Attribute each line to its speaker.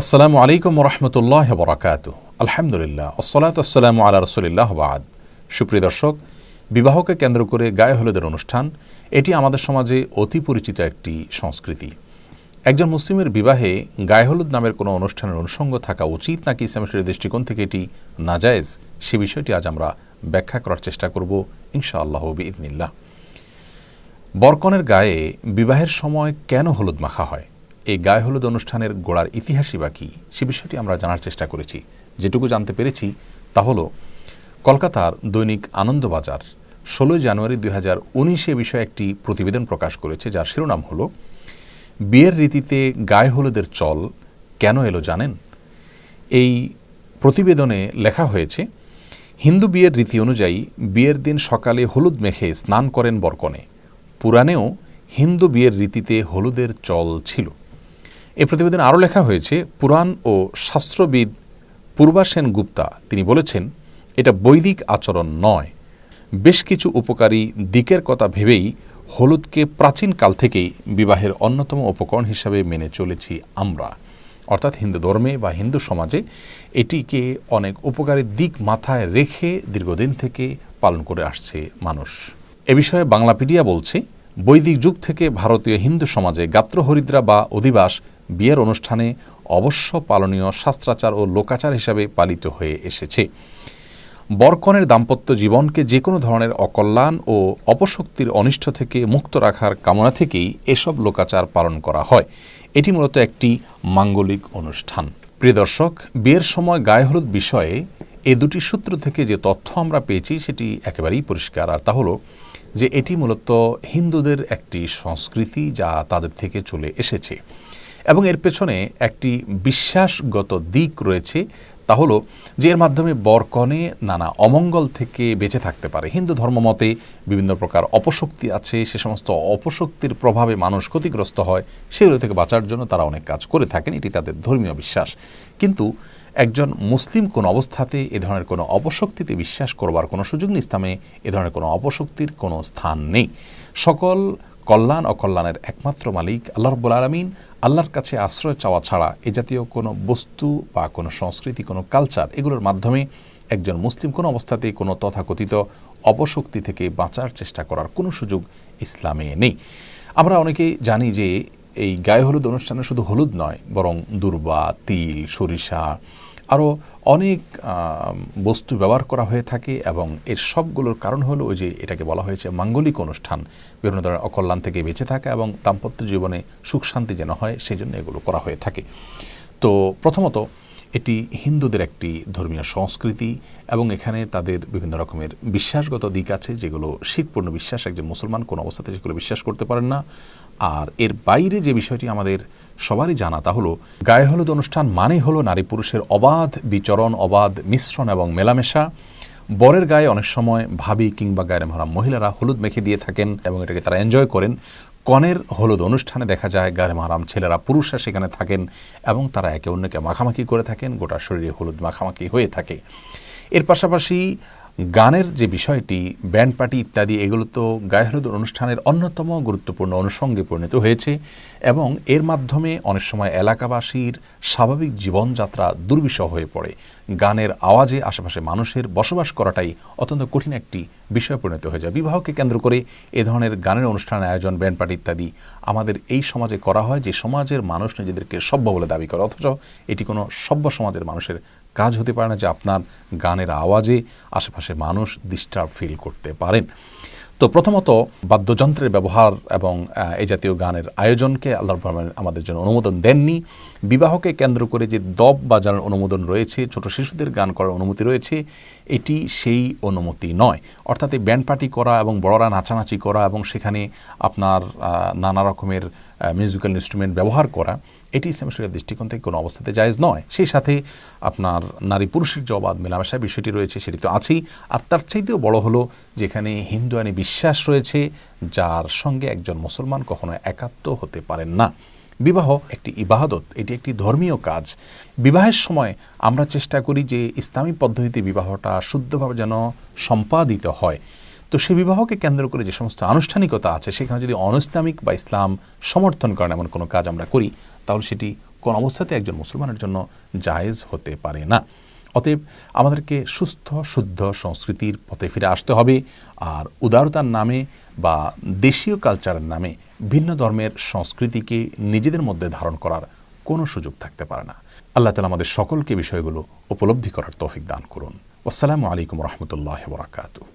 Speaker 1: আসসালামু আলাইকুম ওরহমতুল্লাহ বরাকাতুহু। আলহামদুলিল্লাহ, আসসালাতু ওয়াসসালামু আলা রাসূলিল্লাহ বাদ। সুপ্রিয় দর্শক, বিবাহকে কেন্দ্র করে গায়ে হলুদের অনুষ্ঠান এটি আমাদের সমাজে অতি পরিচিত একটি সংস্কৃতি। একজন মুসলিমের বিবাহে গায়ে হলুদ নামের কোনো অনুষ্ঠানের অনুষঙ্গ থাকা উচিত নাকি ইসলামের দৃষ্টিকোণ থেকে এটি নাজায়েজ, সে বিষয়টি আজ আমরা ব্যাখ্যা করার চেষ্টা করব ইনশাআল্লাহ বিইذনিল্লাহ। বরকনের গায়ে বিবাহের সময় কেন হলুদ মাখা হয়, এই গায়ে হলুদ অনুষ্ঠানের গোড়ার ইতিহাসই বা কী, সে বিষয়টি আমরা জানার চেষ্টা করেছি। যেটুকু জানতে পেরেছি তা হলো, কলকাতার দৈনিক আনন্দবাজার 16 জানুয়ারি 2019 বিষয়ে একটি প্রতিবেদন প্রকাশ করেছে, যার শিরোনাম হলো বিয়ের রীতিতে গায়ে হলুদের চল কেন এলো জানেন। এই প্রতিবেদনে লেখা হয়েছে, হিন্দু বিয়ের রীতি অনুযায়ী বিয়ের দিন সকালে হলুদ মেখে স্নান করেন বরকনে। পুরাণেও হিন্দু বিয়ের রীতিতে হলুদের চল ছিল। এই প্রতিবেদনে আরও লেখা হয়েছে, পুরাণ ও শাস্ত্রবিদ পূর্বা সেন গুপ্তা তিনি বলেছেন, এটা বৈদিক আচরণ নয়। বেশ কিছু উপকারী দিকের কথা ভেবেই হলুদকে প্রাচীনকাল থেকেই বিবাহের অন্যতম উপকরণ হিসাবে মেনে চলেছি আমরা। অর্থাৎ হিন্দু ধর্মে বা হিন্দু সমাজে এটিকে অনেক উপকারী দিক মাথায় রেখে দীর্ঘদিন থেকে পালন করে আসছে মানুষ। এ বিষয়ে বাংলাপিডিয়া বলছে, বৈদিক যুগ থেকে ভারতীয় হিন্দু সমাজে গাত্রহরিদ্রা বা অধিবাস বিয়ের অনুষ্ঠানে অবশ্য পালনীয় শাস্ত্রাচার ও লোকাচার হিসাবে পালিত হয়ে এসেছে। বরকনের দাম্পত্য জীবনকে যে কোনো ধরনের অকল্যাণ ও অপশক্তির অনিষ্ট থেকে মুক্ত রাখার কামনা থেকেই এসব লোকাচার পালন করা হয়। এটি মূলত একটি মাঙ্গলিক অনুষ্ঠান। প্রিয় দর্শক, বিয়ের সময় গায়ে হলুদ বিষয়ে এ দুটি সূত্র থেকে যে তথ্য আমরা পেয়েছি সেটি একেবারেই পরিষ্কার, আর তা হলো যে এটি মূলত হিন্দুদের একটি সংস্কৃতি যা তাদের থেকে চলে এসেছে এবং এর পেছনে একটি বিশ্বাসগত দিক রয়েছে। তা হলো যে এর মাধ্যমে বরকনে নানা অমঙ্গল থেকে বেঁচে থাকতে পারে। হিন্দু ধর্মমতে বিভিন্ন প্রকার অপশক্তি আছে, সে সমস্ত অপশক্তির প্রভাবে মানুষ ক্ষতিগ্রস্ত হয়, সেগুলো থেকে বাঁচার জন্য তারা অনেক কাজ করে থাকেন, এটি তাদের ধর্মীয় বিশ্বাস। কিন্তু একজন মুসলিম কোন অবস্থাতে এ ধরনের কোনো অপশক্তিতে বিশ্বাস করবার কোনো সুযোগ নেই। ইসলামে এ ধরনের কোনো অপশক্তির কোনো স্থান নেই। সকল কল্যাণ অকল্যাণের একমাত্র মালিক আল্লাহ রাব্বুল আলামিন। আল্লাহর কাছে আশ্রয় চাওয়া ছাড়া এ জাতীয় কোনো বস্তু বা কোনো সংস্কৃতি, কোনো কালচার, এগুলোর মাধ্যমে একজন মুসলিম কোনো অবস্থাতেই কোনো তথাকথিত অপশক্তি থেকে বাঁচার চেষ্টা করার কোনো সুযোগ ইসলামে নেই। আমরা অনেকেই জানি যে এই গায়ে হলুদ অনুষ্ঠানে শুধু হলুদ নয়, বরং দূর্বা, তিল, সরিষা, আরও অনেক বস্তু ব্যবহার করা হয়ে থাকে এবং এর সবগুলোর কারণ হলো ওই যে এটাকে বলা হয়েছে মাঙ্গলিক অনুষ্ঠান, বিভিন্ন ধরনের অকল্যাণ থেকে বেঁচে থাকা এবং দাম্পত্য জীবনে সুখ শান্তি যেন হয় সেই জন্য এগুলো করা হয়ে থাকে। তো প্রথমত এটি হিন্দুদের একটি ধর্মীয় সংস্কৃতি এবং এখানে তাদের বিভিন্ন রকমের বিশ্বাসগত দিক আছে যেগুলো শিরকপূর্ণ বিশ্বাস। একজন মুসলমান কোনো অবস্থাতে সেগুলো বিশ্বাস করতে পারেন না। আর এর বাইরে যে বিষয়টি আমাদের সবারই জানা তা হলো, গায়ে হলুদ অনুষ্ঠান মানে হলো নারী পুরুষের অবাধ বিচরণ, অবাধ মিশ্রণ এবং মেলামেশা। বরের গায়ে অনেক সময় ভাবি কিংবা গায়ের মহারাম মহিলারা হলুদ মেখে দিয়ে থাকেন এবং এটাকে তারা এনজয় করেন। কনের হলুদ অনুষ্ঠানে দেখা যায় গায়ের মহারাম ছেলেরা, পুরুষরা সেখানে থাকেন এবং তারা একে অন্যকে মাখামাখি করে থাকেন, গোটা শরীরে হলুদ মাখামাখি হয়ে থাকে। এর পাশাপাশি গানের যে বিষয়টি, ব্যান্ড পার্টি ইত্যাদি, এগুলো তো গায়ে হলুদ অনুষ্ঠানের অন্যতম গুরুত্বপূর্ণ অনুষঙ্গে পরিণত হয়েছে এবং এর মাধ্যমে অনেক সময় এলাকাবাসীর স্বাভাবিক জীবনযাত্রা দুর্বিষহ হয়ে পড়ে। গানের আওয়াজে আশেপাশে মানুষের বসবাস করাটাই অত্যন্ত কঠিন একটি বিষয় পরিণত হয়ে যায়। বিবাহকে কেন্দ্র করে এ ধরনের গানের অনুষ্ঠানের আয়োজন, ব্যান্ড পার্টি ইত্যাদি আমাদের এই সমাজে করা হয়, যে সমাজের মানুষ নিজেদেরকে সভ্য বলে দাবি করে, অথচ এটি কোনো সভ্য সমাজের মানুষের কাজ হতে পারে না যে আপনার গানের আওয়াজে আশেপাশে মানুষ ডিস্টার্ব ফিল করতে পারেন। তো প্রথমত বাদ্যযন্ত্রের ব্যবহার এবং এই জাতীয় গানের আয়োজনকে আল্লাহ আমাদের জন্য অনুমোদন দেননি। বিবাহকে কেন্দ্র করে যে দব বাজানোর অনুমোদন রয়েছে, ছোট শিশুদের গান করার অনুমতি রয়েছে, এটি সেই অনুমতি নয়। অর্থাৎ এই ব্যান্ড পার্টি করা এবং বড়রা নাচানাচি করা এবং সেখানে আপনার নানা রকমের মিউজিক্যাল ইনস্ট্রুমেন্ট ব্যবহার করা, এটি ইসলামের শরীয়তের দৃষ্টিকোণ থেকে কোনো অবস্থাতে জায়েজ নয়। সেই সাথে আপনার নারী পুরুষের যে অবাধ মেলামেশার বিষয়টি রয়েছে সেটি তো আছেই, আর তার চাইতেও বড় হলো যেখানে হিন্দু আইনি বিশ্বাস রয়েছে যার সঙ্গে একজন মুসলমান কখনো একাত্ম হতে পারেন না। বিবাহ একটি ইবাদত, এটি একটি ধর্মীয় কাজ। বিবাহের সময় আমরা চেষ্টা করি যে ইসলামী পদ্ধতিতে বিবাহটা শুদ্ধভাবে যেন সম্পাদিত হয়। তো সেই বিবাহকে কেন্দ্র করে যে সমস্ত আনুষ্ঠানিকতা আছে সেখানে যদি অনইসলামিক বা ইসলাম সমর্থন করেন এমন কোনো কাজ আমরা করি তাহলে সেটি কোন অবস্থাতে একজন মুসলমানের জন্য জায়েজ হতে পারে না। অতএব আমাদেরকে সুস্থ শুদ্ধ সংস্কৃতির পথে ফিরে আসতে হবে। আর উদারতার নামে বা দেশীয় কালচারের নামে ভিন্ন ধর্মের সংস্কৃতিকে নিজেদের মধ্যে ধারণ করার কোনো সুযোগ থাকতে পারে না। আল্লাহ তাআলা আমাদের সকলকে বিষয়গুলো উপলব্ধি করার তৌফিক দান করুন। আসসালামু আলাইকুম ওয়া রাহমাতুল্লাহি ওয়া বারাকাতুহু।